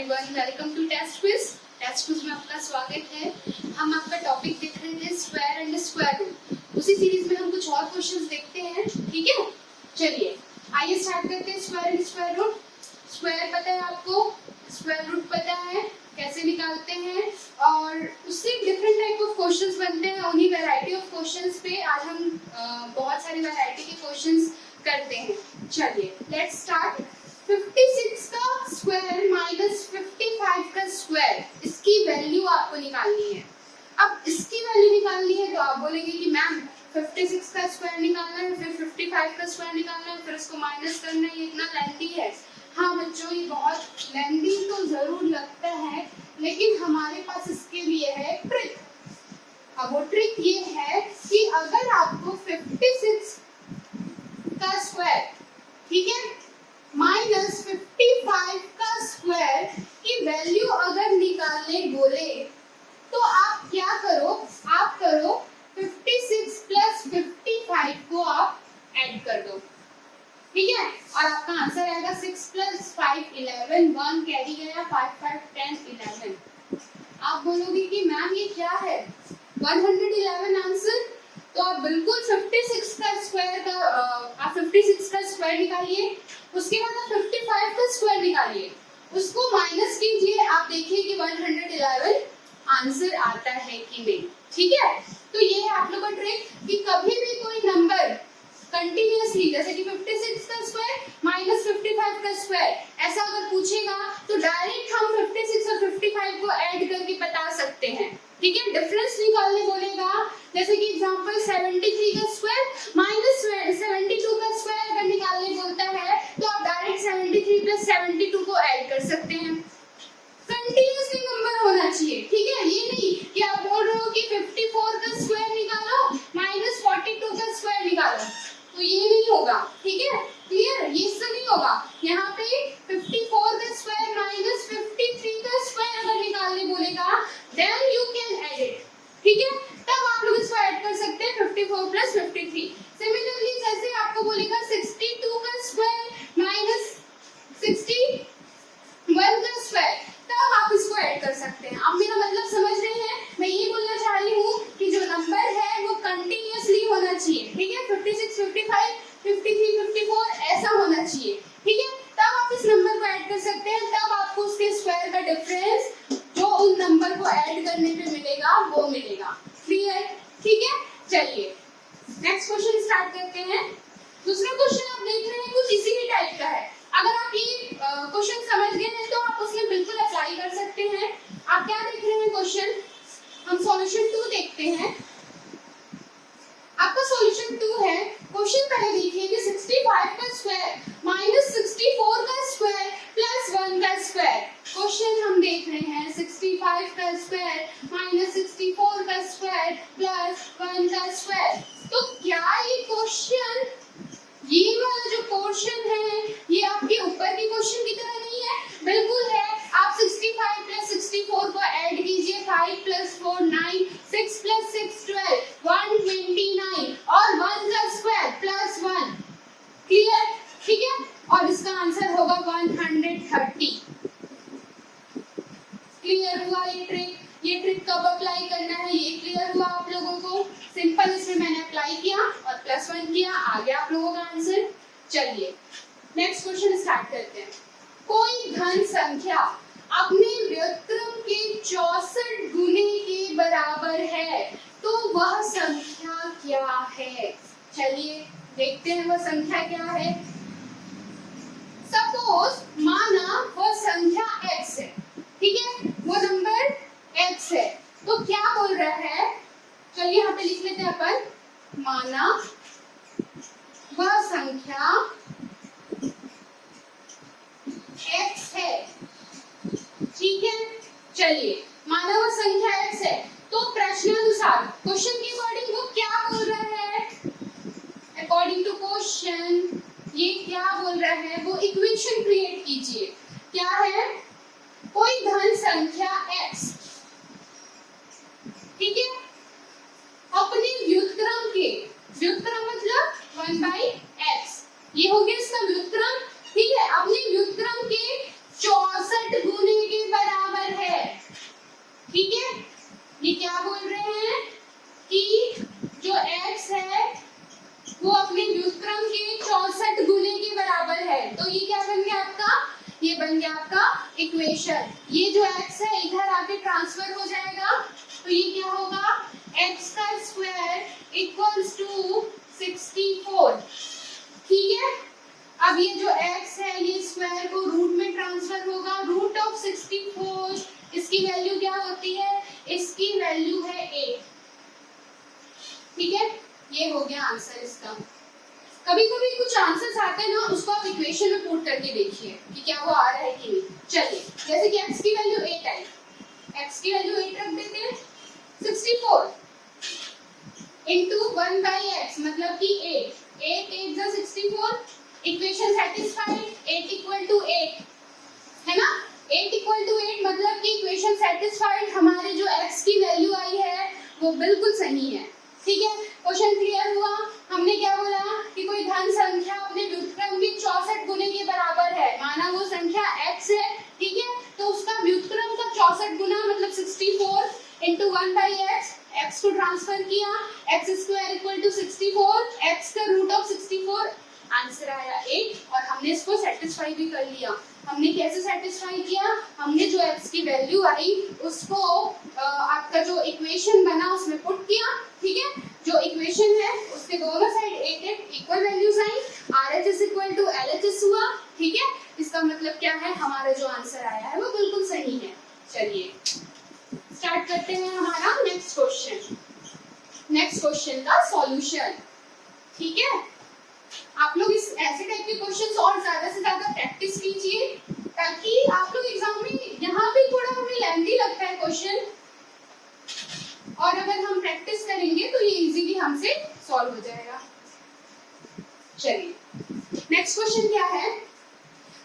Everyone, welcome to test quiz. Test quiz में आपका स्वागत है। हम आपका टॉपिक देख रहे हैं स्क्वायर एंड स्क्वायर रूट। उसी सीरीज में हम कुछ और क्वेश्चंस देखते हैं, ठीक है। चलिए आइए स्टार्ट करते हैं। Square and square root. Square पता है आपको, स्क्वायर रूट पता है, कैसे निकालते हैं और उससे डिफरेंट टाइप ऑफ क्वेश्चंस बनते हैं। उन्हीं वैरायटी ऑफ क्वेश्चंस पे आज हम बहुत सारी वैरायटी के क्वेश्चंस करते हैं। चलिए लेट्स स्टार्ट। 56 का स्क्वायर माइनस 55 का स्क्वायर, इसकी वैल्यू आपको निकालनी है। अब इसकी वैल्यू निकालनी है तो आप बोलेंगे कि मैम 56 का स्क्वायर निकालना है, फिर 55 का स्क्वायर निकालना है, फिर इसको माइनस करना है, ये इतना लेंथी है। हाँ बच्चों, ये बहुत लेंथी तो जरूर लगता है, लेकिन हमारे पास इसके लिए है ट्रिक। अब वो ट्रिक ये है कि अगर आपको 56 का स्क्वायर, ठीक है, माइनस 55 का स्क्वायर की वैल्यू अगर निकालने बोले तो आप क्या करो, आप करो 56 प्लस 55 को आप ऐड कर दो, ठीक है, और आपका आंसर आएगा 6 प्लस 5 11, 1 कैरी गया, 5 5 10 11। आप बोलोगे कि मैम ये क्या है, 111 आंसर। तो आप बिल्कुल 56 का स्क्वायर का आप 56 का स्क्वायर निकालिए, उसके बाद आप 55 का स्क्वायर निकालिए, उसको माइनस कीजिए, आप देखिए कि 111 आंसर आता है कि नहीं, ठीक है। तो ये है आप लोगों का ट्रिक कि कभी भी कोई नंबर कंटिन्यूअसली, जैसे कि 56 का स्क्वायर माइनस 55 का स्क्वायर, ऐसा अगर पूछेगा तो डायरेक्ट हम 56 और 55 को ऐड करके बता सकते हैं, ठीक है। डिफरेंस निकालने बोलेगा, जैसे कि एग्जांपल 73 का स्क्वायर माइनस 72 का स्क्वायर अगर निकालने बोलता है तो आप डायरेक्ट 73 प्लस 72 को ऐड कर सकते हैं। कंटिन्यूअसली नंबर होना चाहिए, ठीक है। ये नहीं कि आप बोल रहे हो कि 54 का स्क्वायर निकालो माइनस 42 का स्क्वायर निकालो, तो ये नहीं होगा, ठीक है, क्लियर। ये इससे नहीं होगा। यहाँ पे 54 का स्क्वायर माइनस 53 का स्क्वायर अगर निकालने बोलेगा then you can add it, ठीक है, तब आप लोग इसको ऐड कर सकते हैं 54 प्लस 53। सिमिलरली जैसे आपको बोलेगा 62 का स्क्वायर माइनस 61 का स्क्वायर, तब आप इसको ऐड कर सकते हैं। आप मेरा मतलब समझ रहे हैं। मैं ये बोलना चाह रही हूँ कि जो नंबर है वो कंटिन्यूअसली होना चाहिए, ठीक है, 56 55 53 54 ऐसा होना चाहिए, ठीक है, तब आप इस नंबर को ऐड कर सकते हैं। तब आपको उसके स्क्वायर का डिफरेंस जो उन नंबर को ऐड करने पे मिलेगा वो मिलेगा, क्लियर, ठीक है। चलिए नेक्स्ट क्वेश्चन स्टार्ट करते हैं। दूसरा क्वेश्चन आप देख रहे हैं कुछ इसी ही टाइप का है। अगर आप ये क्वेश्चन समझ गए हैं तो आप उसमें बिल्कुल अप्लाई कर सकते हैं। आप क्या देख रहे हैं क्वेश्चन, हम सॉल्यूशन 2 देखते हैं। आपका सॉल्यूशन 2 है। क्वेश्चन पहले देखिए कि 65 का स्क्वायर माइनस 64 का स्क्वायर प्लस 1 का स्क्वायर। क्वेश्चन हम देख रहे हैं 65 का स्क्वायर माइनस 64 का स्क्वायर प्लस 1 का स्क्वायर। तो क्या ये क्वेश्चन, ये वाला जो पोर्शन है ये आपके ऊपर के क्वेश्चन की तरह नहीं है? बिल्कुल है। आप 65 प्लस 64 को ऐड कीजिए, 5 प्लस 4 9, 6 प्लस 6 12, 129 और 1 का स्क्वायर प्लस 1, क्लियर, ठीक है। और इसका आंसर होगा 130। क्लियर हुआ ये ट्रिक? ये ट्रिक कब अप्लाई करना है ये क्लियर हुआ आप लोगों को? सिंपल, इसमें मैंने अप्लाई किया और प्लस 1 किया, आ गया आप लोगों का आंसर। चलिए नेक्स्ट क्वेश्चन स्टार्ट करते हैं। कोई धन संख्या अपने व्युत्क्रम के 64 गुने के बराबर है तो वह संख्या क्या है? चलिए देखते हैं वह संख्या क्या है। सपोज माना वह संख्या x है, ठीक है, वो नंबर x है, तो क्या बोल रहा है, चलिए यहाँ पे लिख लेते हैं अपन, माना वह संख्या x है, ठीक है। चलिए माना वह संख्या x है, तो प्रश्नानुसार क्वेश्चन के अकॉर्डिंग वो क्या बोल रहा है, अकॉर्डिंग टू क्वेश्चन ये क्या बोल रहा है, वो इक्वेशन क्रिएट कीजिए। क्या है, कोई धन संख्या x, ठीक है, अपने व्युत्क्रम के, व्युत्क्रम मतलब 1/x, ये हो गया इसका व्युत्क्रम, ठीक है, अपने व्युत्क्रम के 64 गुने के बन गया आपका इक्वेशन। ये जो x है इधर आके ट्रांसफर हो जाएगा, तो ये क्या होगा, x का स्क्वायर इक्वल्स टू 64। ठीक है, अब ये जो x है ये स्क्वायर को रूट में ट्रांसफर होगा, रूट ऑफ 64 इसकी वैल्यू क्या होती है, इसकी वैल्यू है 8। ठीक है, ये हो गया आंसर इसका। कभी कभी कुछ आंसर्स आते हैं ना, उसको आप इक्वेशन में पुट करके देखिए कि क्या वो आ रहा है कि नहीं। चलिए, जैसे कि x की वैल्यू 8 आई, x की वैल्यू 8 रख देते हैं, 64 into 1 by x मतलब कि 8, 8 8 जा 64, इक्वेशन सेटिस्फाइड, 8 equal to 8 है ना, 8 equal to 8 मतलब कि इक्वेशन सेटिस्फाइड, हमारे जो x की वैल्यू आई है वो बिल्कुल सही है। ठीक है, क्वेश्चन क्लियर हुआ। हमने क्या बोला कि कोई धन संख्या अपने व्युत्क्रम के 64 गुने के बराबर है, माना वो संख्या x है, ठीक है, तो उसका व्युत्क्रम का 64 गुना मतलब 64 into 1 by x, x को ट्रांसफर किया, x square equal to 64, x का रूट ऑफ 64, आंसर आया 8। और हमने इसको सेटिस्फाई भी कर लिया। हमने कैसे सेटिस्फाई किया, हमने जो x की वैल्यू आई उसको आपका जो इक्वेशन बना उसमें पुट किया। ठीक है, जो इक्वेशन है उसके दोनों साइड 8 8 इक्वल वैल्यूज आई, RHS इक्वल टू LHS हुआ। ठीक है, इसका मतलब क्या है, हमारा जो आंसर आया है वो बिल्कुल सही है। चलिए स्टार्ट करते हैं हमारा नेक्स्ट क्वेश्चन, नेक्स्ट क्वेश्चन का सॉल्यूशन। ठीक है, आप लोग इस ऐसे टाइप के क्वेश्चंस और ज्यादा से ज्यादा प्रैक्टिस कीजिए, ताकि आप लोग एग्जाम में यहाँ पे थोड़ा हमें लेंथी लगता है क्वेश्चन, और अगर हम प्रैक्टिस करेंगे तो ये इजीली हमसे सॉल्व हो जाएगा। चलिए नेक्स्ट क्वेश्चन क्या है,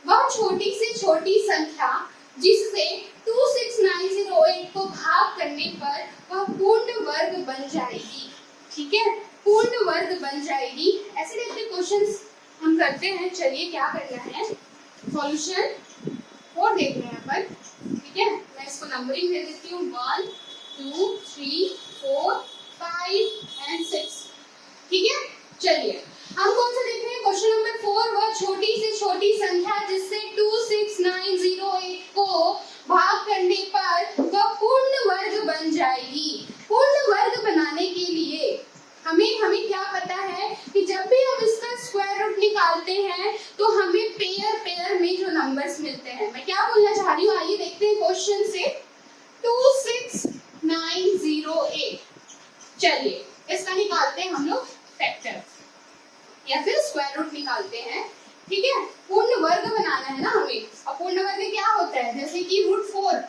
वह छोटी से छोटी संख्या जिससे 26908 को भाग करने पर वह पूर्ण वर्ग बन जाएगी। ठीक है, पूर्ण वर्ग बन जाएगी, ऐसे टाइप के क्वेश्चंस हम करते हैं। चलिए क्या करना है, सॉल्यूशन 4 देख रहे हैं अपन। ठीक है, मैं इसको नंबरिंग दे देती हूँ, 1 2 3 4 5 एंड 6। ठीक है, चलिए हम कौन सा देख रहे हैं, क्वेश्चन नंबर 4, वह छोटी से छोटी संख्या जिससे 26908 को भाग करने पर वह पूर्ण वर्ग बन जाएगी। पूर्ण वर्ग बनाने के लिए हमें क्या पता है कि जब भी हम इसका स्क्वायर रूट निकालते हैं तो हमें पेयर पेयर में जो नंबर्स मिलते हैं, मैं क्या बोलना चाह रही हूँ, आइए देखते हैं क्वेश्चन से। 26908, चलिए इसका निकालते हैं हम लोग फैक्टर या फिर स्क्वायर रूट निकालते हैं। ठीक है, पूर्ण वर्ग बनाना है ना हमें, और पूर्ण वर्ग क्या होता है, जैसे कि √4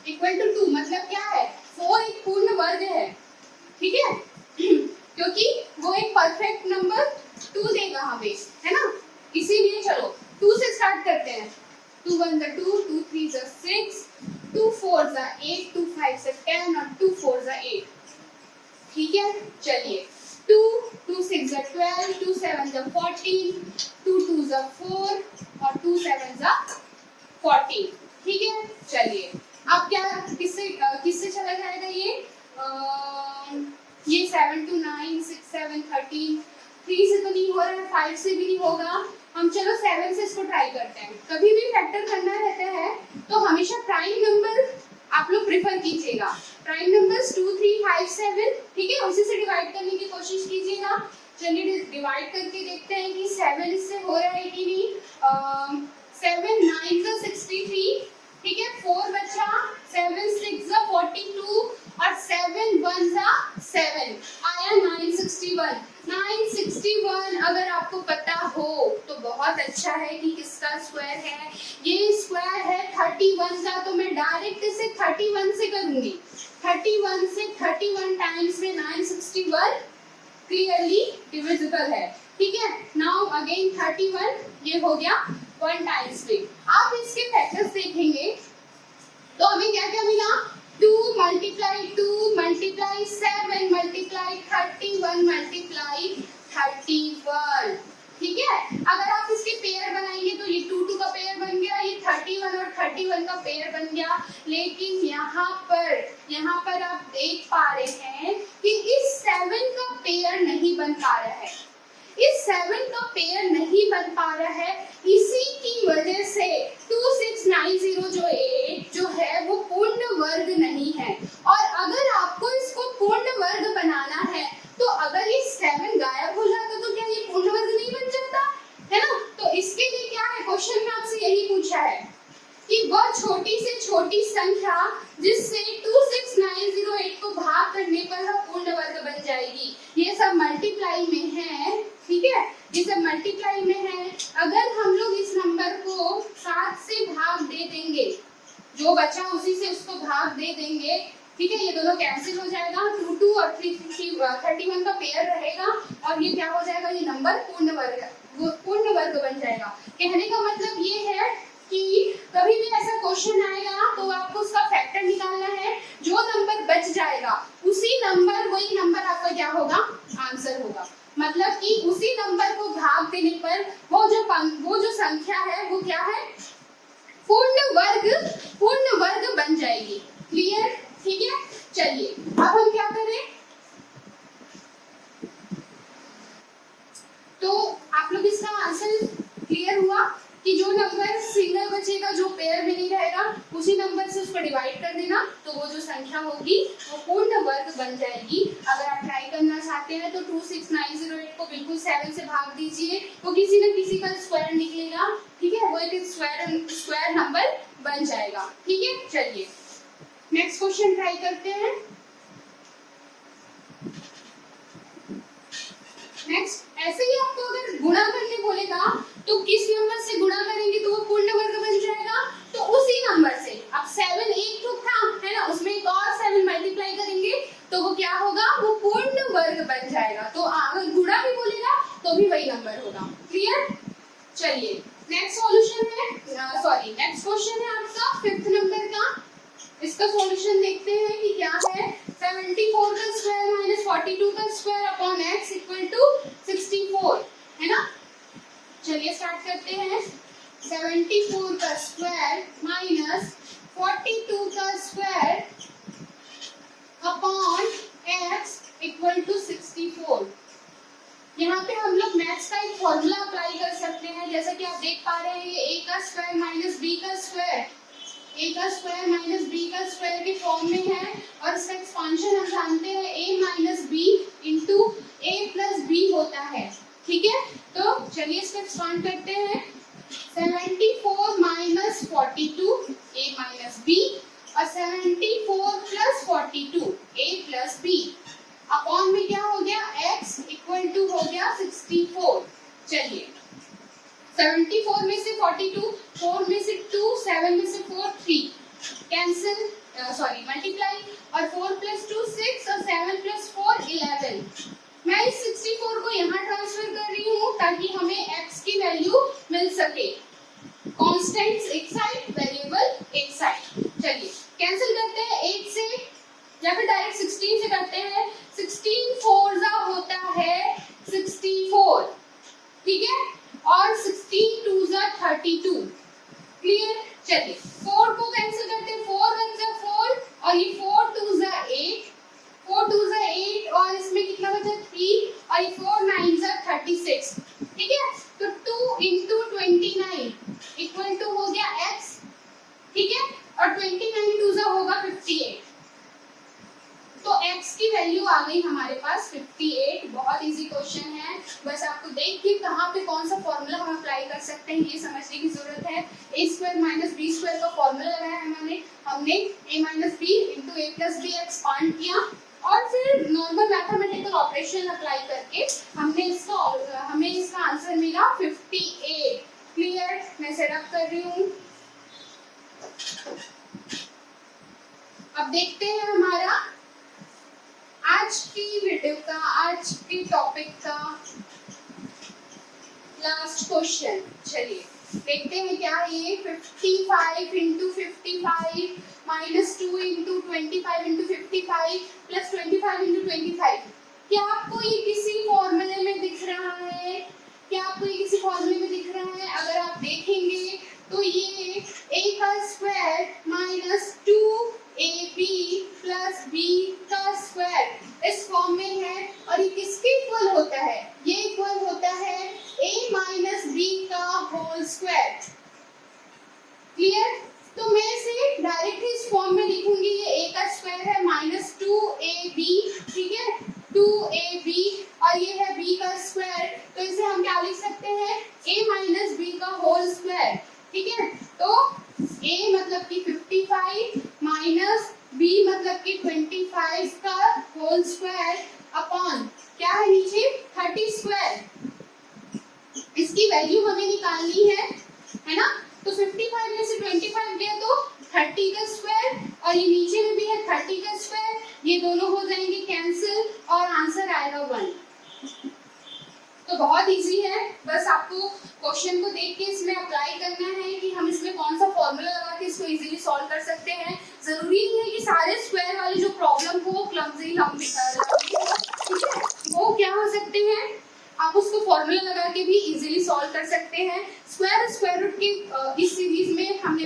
इक्वल टू 2 मतलब क्या है, 4 एक पूर्ण वर्ग है। ठीक है, क्योंकि वो एक परफेक्ट नंबर 2 देगा हमें, है ना, इसीलिए चलो 2 से स्टार्ट करते हैं। 2 1 जा 2, 2 3 जा 6, 2 4 जा 8, 2 5 जा 10 और 2 4 जा 8। ठीक है, चलिए 2 2 6 जा 12, 2 7 जा 14, 2 2 जा 4 और 2 7 जा 14। ठीक है, चलिए अब क्या किससे चला जाएगा ये 7 2 9 6 7 13, 3 से तो नहीं हो रहा है, 5 से भी नहीं होगा, हम चलो 7 से इसको ट्राई करते हैं। कभी भी फैक्टर करना रहता है तो हमेशा प्राइम नंबर आप लोग प्रेफर कीजिएगा, प्राइम नंबर्स 2 3 5 7। ठीक है, उसी से डिवाइड करने की कोशिश कीजिएगा। चलिए डिवाइड करके देखते हैं कि 7 इससे हो रहा है कि नहीं। 7 9 जा 63, ठीक है, 4 बचा, 7 6 जा 42 और 7 1 जा 7, आया 961। 961 अगर आपको पता हो तो बहुत अच्छा है कि किसका स्क्वायर है, ये स्क्वायर है 31 का, तो मैं डायरेक्ट इसे 31 से करूंगी। 31 से 31 टाइम्स में 961 क्लियरली डिविजिबल है। ठीक है, नाउ अगेन 31, ये हो गया 1 टाइम्स में। आप इसके फैक्टर्स देखेंगे तो हमें क्या क्या मिला, 2 multiply 2 multiply 7 multiply 31 multiply 31। ठीक है, अगर आप इसके पेयर बनाएंगे तो ये 2 2 का पेयर बन गया, ये 31 और 31 का पेयर बन गया। लेकिन यहाँ पर आप देख पा रहे हैं कि इस 7 का पेयर नहीं बन पा रहा है, इस 7 का पेयर नहीं बन पा रहा है। इसी की वजह से 2 कि वह छोटी से छोटी संख्या जिससे 26908 को भाग करने पर वह पूर्ण वर्ग बन जाएगी। ये सब मल्टीप्लाई में है, ठीक है, ये सब मल्टीप्लाई में है। अगर हम लोग इस नंबर को 7 से भाग दे देंगे, जो बचा उसी से उसको भाग दे देंगे, ठीक है, ये दोनों कैंसिल हो जाएगा, 2 और 31 का पेयर रहेगा और ये क्या हो जाएगा, ये नंबर पूर्ण वर्ग बन जाएगा। कहने का मतलब ये है कि कभी भी ऐसा क्वेश्चन आएगा तो आपको उसका फैक्टर निकालना है, जो नंबर बच जाएगा वही नंबर आपका क्या होगा, आंसर होगा। मतलब कि उसी नंबर को भाग देने पर वो जो संख्या है वो क्या है, पूर्ण वर्ग बन जाएगी। क्लियर, ठीक है। चलिए अब हम क्या करें, तो आप लोग इसका आंसर क्लियर हुआ कि जो नंबर सिंगल बचेगा, जो पेयर में नहीं रहेगा, उसी नंबर से उसको डिवाइड कर देना, तो वो जो संख्या होगी वो पूर्ण वर्ग बन जाएगी। अगर आप ट्राई करना चाहते हैं तो 26908 को बिल्कुल 7 से भाग दीजिए, वो किसी न किसी का स्क्वायर निकलेगा, ठीक है, वो एक स्क्वायर नंबर बन जाएगा। ठीक है, चलिए नेक्स्ट क्वेश्चन ट्राई करते हैं। नेक्स्ट, ऐसे ही आपको अगर गुणा करने बोलेगा तो किस नंबर से गुणा करेंगे तो वो पूर्ण वर्ग बन जाएगा, तो उसी नंबर से। अब 7 एक तो था, है ना, उसमें एक और 7 मल्टीप्लाई करेंगे तो वो क्या होगा, वो पूर्ण वर्ग बन जाएगा। तो अगर गुणा भी बोलेगा तो भी वही नंबर होगा। क्लियर, चलिए नेक्स्ट सॉल्यूशन है, नेक्स्ट क्वेश्चन है आपका 5th नंबर का। इसका सॉल्यूशन देखते हैं कि क्या है। 74 का स्क्वायर माइनस 42 का square upon x equal to 64, है ना। चलिए स्टार्ट करते हैं। 74 का स्क्वायर माइनस 42 का square upon x equal to 64। यहाँ पे हम लोग मैथ्स का एक फॉर्मूला अप्लाई कर सकते हैं, जैसा कि आप देख पा रहे हैं, ये a का स्क्वायर माइनस b का स्क्वायर, a का स्क्वायर माइनस b का स्क्वायर के फॉर्म में है, और इसका एक्सपांशन हम जानते हैं a minus b into a plus b होता है। ठीक है, तो चलिए इसको एक्सपांड करते हैं। 74 माइनस 42 a माइनस b और 74 plus 42 a plus b upon में क्या हो गया, x इक्वल टू हो गया 64। चलिए 74 में से 42, 4 में से 2, 7 में से 4, 3 कैंसिल, मल्टीप्लाई, और 4 प्लस 2 6 और 7 प्लस 4 11। मैं इस 64 को यहाँ ट्रांसफर कर रही हूँ ताकि हमें x की वैल्यू मिल सके। कांस्टेंट्स एक साइड, वेरिएबल एक साइड। चलिए कैंसिल करते हैं 8 से या फिर डायरेक्ट 16 से करते हैं। 16 4 जा होता है 64, ठीक है, और 16 2 जा 32। क्लियर, चलिए 4 को कैंसिल करते हैं, 4 1 जा 4 और ये 4 2 जा 8, 4 2 जा 8 और इसमें कितना बचा 3 और ये 4 9 जा 36। ठीक है, तो 2 into 29 इक्वल टू हो गया x, ठीक है, और 29 2 जा होगा 58। तो x की वैल्यू आ गई हमारे पास 58। बहुत इजी क्वेश्चन है, बस आपको देख के कहाँ पे कौन सा फॉर्मूला हम अप्लाई कर सकते हैं ये समझने की जरूरत है। a square minus B square का फॉर्मूला लगाया हमने a minus B into A plus B expand किया और फिर नॉर्मल मैथमेटिकल ऑपरेशन अप्लाई करके हमें इसका आंसर मिला 58। क्लियर, मैं सेटअप कर रही हूँ। अब देखते हैं हमारा आज की वीडियो का, आज के टॉपिक का लास्ट क्वेश्चन। चलिए देखते हैं क्या है ये। 55 into 55 minus 2 into 25 into 55 plus 25 into 25। क्या आपको ये किसी फॉर्मूले में दिख रहा है? क्या आपको ये किसी फॉर्मूले में दिख रहा है? अगर आप देखेंगे तो ये a का square minus 2ab plus b का स्क्वायर इस फॉर्म में है, और ये किसके इक्वल होता है? ये इक्वल होता है a माइनस b का होल स्क्वायर। क्लियर, तो मैं इसे डायरेक्ट इस फॉर्म में लिखूंगी। ये a का स्क्वायर है माइनस 2ab, ठीक है, 2ab और ये है b का स्क्वायर, तो इसे हम क्या लिख सकते हैं, a माइनस b का होल स्क्वायर। ठीक है, तो a मतलब कि 55 माइनस b मतलब कि 25 का होल स्क्वायर अपॉन क्या है नीचे 30 स्क्वायर। इसकी वैल्यू हमें निकालनी है ना। तो 55 में से 25 गया तो 30 का स्क्वायर और ये नीचे में भी है 30 का स्क्वायर, ये दोनों हो जाएंगे कैंसिल और आंसर आएगा 1। तो बहुत इजी है, बस आपको क्वेश्चन को देख के इसमें अप्लाई करना है कि हम इसमें कौन सा फॉर्मूला लगा के इसको इजीली सॉल्व कर सकते हैं। जरूरी नहीं है कि सारे स्क्वायर वाली जो प्रॉब्लम हो क्लमजी लंबी वो क्या हो सकते हैं, आप उसको फॉर्मूला लगा के भी इजीली सॉल्व कर सकते हैं। स्क्वायर रूट की इस सीरीज में हमने